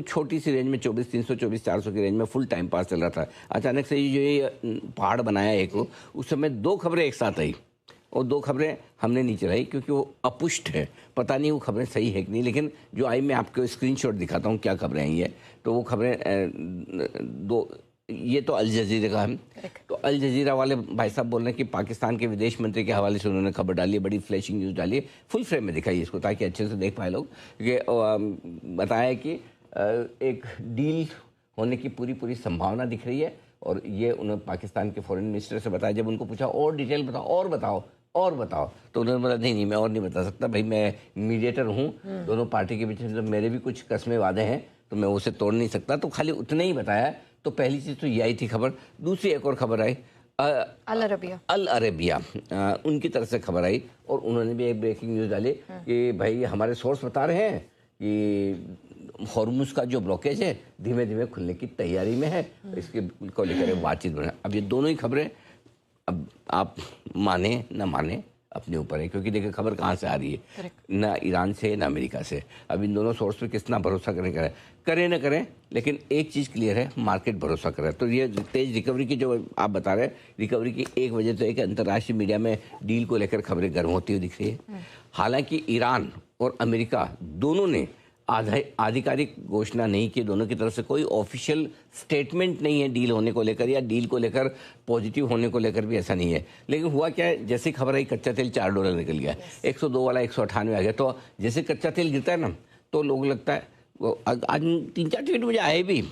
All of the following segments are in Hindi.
छोटी सी रेंज में 24,300 24,400 की रेंज में फुल टाइम पास चल रहा था। अचानक से ये जो ये पहाड़ बनाया एक, उस समय 2 खबरें एक साथ आई और 2 खबरें हमने नहीं चलाई क्योंकि वो अपुष्ट है, पता नहीं वो खबरें सही है कि नहीं। लेकिन जो आई, मैं आपको स्क्रीनशॉट दिखाता हूँ क्या खबरें आई है। तो वो खबरें दो, ये तो अल जजीरा का है। तो अल जजीरा वाले भाई साहब बोल रहे हैं कि पाकिस्तान के विदेश मंत्री के हवाले से उन्होंने खबर डाली है, बड़ी फ्लैशिंग न्यूज़ डाली है। फुल फ्रेम में दिखाइए इसको ताकि अच्छे से देख पाए लोग। कि बताया कि एक डील होने की पूरी संभावना दिख रही है। और ये उन्होंने पाकिस्तान के फॉरेन मिनिस्टर से बताया। जब उनको पूछा और डिटेल बताओ और बताओ, तो उन्होंने बोला नहीं मैं और नहीं बता सकता भाई, मैं मीडिएटर हूँ दोनों पार्टी के बीच में, तो मेरे भी कुछ कस्में वादे हैं तो मैं उसे तोड़ नहीं सकता। तो खाली उतना ही बताया। तो पहली चीज़ तो ये आई थी खबर। दूसरी एक और खबर आई अल अरेबिया उनकी तरफ से खबर आई और उन्होंने भी एक ब्रेकिंग न्यूज़ डाली कि भाई हमारे सोर्स बता रहे हैं कि हॉर्मुज का जो ब्लॉकेज है धीमे धीमे खुलने की तैयारी में है, इसके को लेकर बातचीत बना। अब ये दोनों ही खबरें, अब आप माने ना माने अपने ऊपर है, क्योंकि देखिए खबर कहाँ से आ रही है, ना ईरान से ना अमेरिका से। अब इन दोनों सोर्स पे कितना भरोसा करें ना करें, लेकिन एक चीज़ क्लियर है, मार्केट भरोसा करे। तो ये तेज रिकवरी की जो आप बता रहे हैं, रिकवरी की एक वजह तो है कि अंतर्राष्ट्रीय मीडिया में डील को लेकर खबरें गर्म होती हुई दिख रही है। हालांकि ईरान और अमेरिका दोनों ने आधिकारिक घोषणा नहीं की, दोनों की तरफ से कोई ऑफिशियल स्टेटमेंट नहीं है डील होने को लेकर या डील को लेकर पॉजिटिव होने को लेकर भी ऐसा नहीं है। लेकिन हुआ क्या है, जैसे खबर आई कच्चा तेल $4 निकल गया, 102 वाला 198 आ गया। तो जैसे कच्चा तेल गिरता है ना, तो लोग लगता है वो आज 3-4 ट्वीट मुझे आए भी,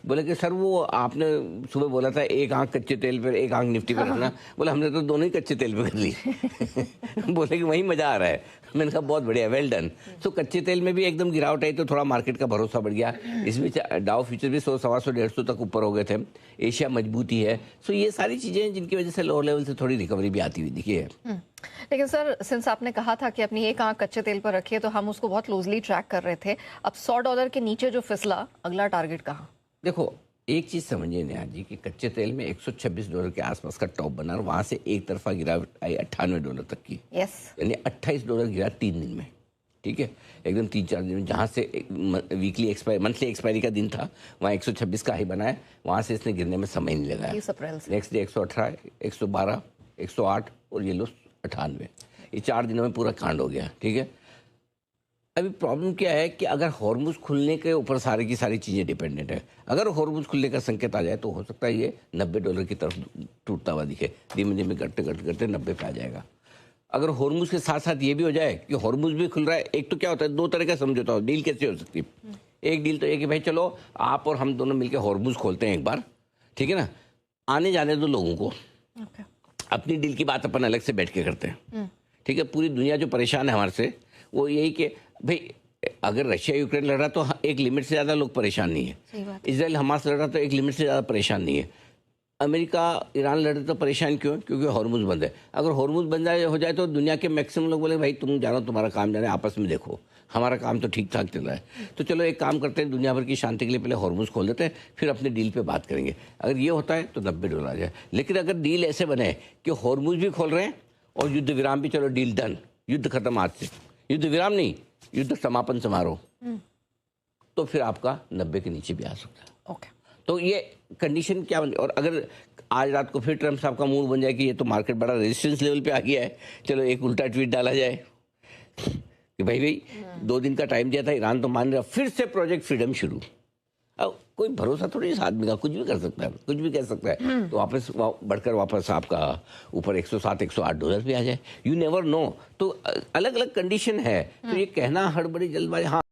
बोले कि सर वो आपने सुबह बोला था एक आंख कच्चे तेल पर एक आंख निफ्टी पर रखना, बोले हमने तो दोनों ही कच्चे तेल पे कर ली। बोले कि वही मजा आ रहा है। मैंने कहा बहुत बढ़िया, वेल डन। तो कच्चे तेल में भी एकदम गिरावट आई तो थोड़ा मार्केट का भरोसा बढ़ गया। इसमें डाउ फ्यूचर भी 100, 125, 150 तक ऊपर हो गए थे। एशिया मजबूती है। सो ये सारी चीजें हैं जिनकी वजह से लोअर लेवल से थोड़ी रिकवरी भी आती हुई दिखी है। लेकिन सर, सिंस आपने कहा था कि अपनी एक आंख कच्चे तेल पर रखिए, तो हम उसको बहुत क्लोजली ट्रैक कर रहे थे। अब $100 के नीचे जो फिसला, अगला टारगेट कहाँ? देखो एक चीज़ समझिए नेहा जी कि कच्चे तेल में $126 के आसपास का टॉप बना और वहाँ से एक तरफा गिरावट आई $98 तक की। यानी $28 गिरा 3 दिन में। ठीक है, एकदम 3-4 दिन में। जहाँ से मंथली एक्सपायरी का दिन था वहाँ 126 का हाई बना है, वहाँ से इसने गिरने में समय नहीं लगाया। नेक्स्ट डे 118, 112, 108 और ये लो 98। ये 4 दिनों में पूरा कांड हो गया। ठीक है, अभी प्रॉब्लम क्या है कि अगर हॉर्मुज खुलने के ऊपर सारी की सारी चीज़ें डिपेंडेंट है। अगर हॉर्मुज खुलने का संकेत आ जाए तो हो सकता है ये $90 की तरफ टूटता हुआ दिखे, धीमे धीमे घटते 90 पे आ जाएगा। अगर हॉर्मुज के साथ साथ ये भी हो जाए कि हॉर्मुज भी खुल रहा है, एक तो क्या होता है, 2 तरह का समझौता हो, डील कैसे हो सकती है। एक डील तो ये कि भाई चलो आप और हम दोनों मिलकर हॉर्मुज खोलते हैं एक बार, ठीक है ना, आने जाने दो लोगों को, अपनी डील की बात अपन अलग से बैठ के करते हैं। ठीक है, पूरी दुनिया जो परेशान है हमारे से वो यही कि भाई अगर रशिया यूक्रेन लड़ रहा तो एक लिमिट से ज़्यादा लोग परेशान नहीं है। इजराइल हमास लड़ रहा तो एक लिमिट से ज़्यादा परेशान नहीं है। अमेरिका ईरान लड़ रहे तो परेशान क्यों? क्योंकि हॉर्मुज बंद है। अगर हॉर्मुज बंद हो जाए तो दुनिया के मैक्सिमम लोग बोले भाई तुम जानो, तुम्हारा काम जाने, आपस में देखो, हमारा काम तो ठीक ठाक चल रहा है। तो चलो एक काम करते हैं, दुनिया भर की शांति के लिए पहले हॉर्मुज खोल देते हैं, फिर अपने डील पे बात करेंगे। अगर ये होता है तो $90 आ जाए। लेकिन अगर डील ऐसे बने कि हॉर्मुज भी खोल रहे हैं और युद्ध विराम भी, चलो डील डन, युद्ध खत्म आज से, युद्ध विराम नहीं, युद्ध समापन समारोह, तो फिर आपका 90 के नीचे भी आ सकता है। ओके, तो ये कंडीशन क्या बन, और अगर आज रात को फिर ट्रम्प साहब का मूड बन जाए कि ये तो मार्केट बड़ा रेजिस्टेंस लेवल पे आ गया है, चलो एक उल्टा ट्वीट डाला जाए कि भाई 2 दिन का टाइम दिया था, ईरान तो मान रहा, फिर से प्रोजेक्ट फ्रीडम शुरू। अब कोई भरोसा थोड़ी इस आदमी का, कुछ भी कर सकता है, कुछ भी कह सकता है। तो वापस बढ़कर वापस आपका ऊपर $107, $108 भी आ जाए, यू नेवर नो। तो अलग अलग कंडीशन है। तो ये कहना हड़बड़ी जल्दबाजी, हाँ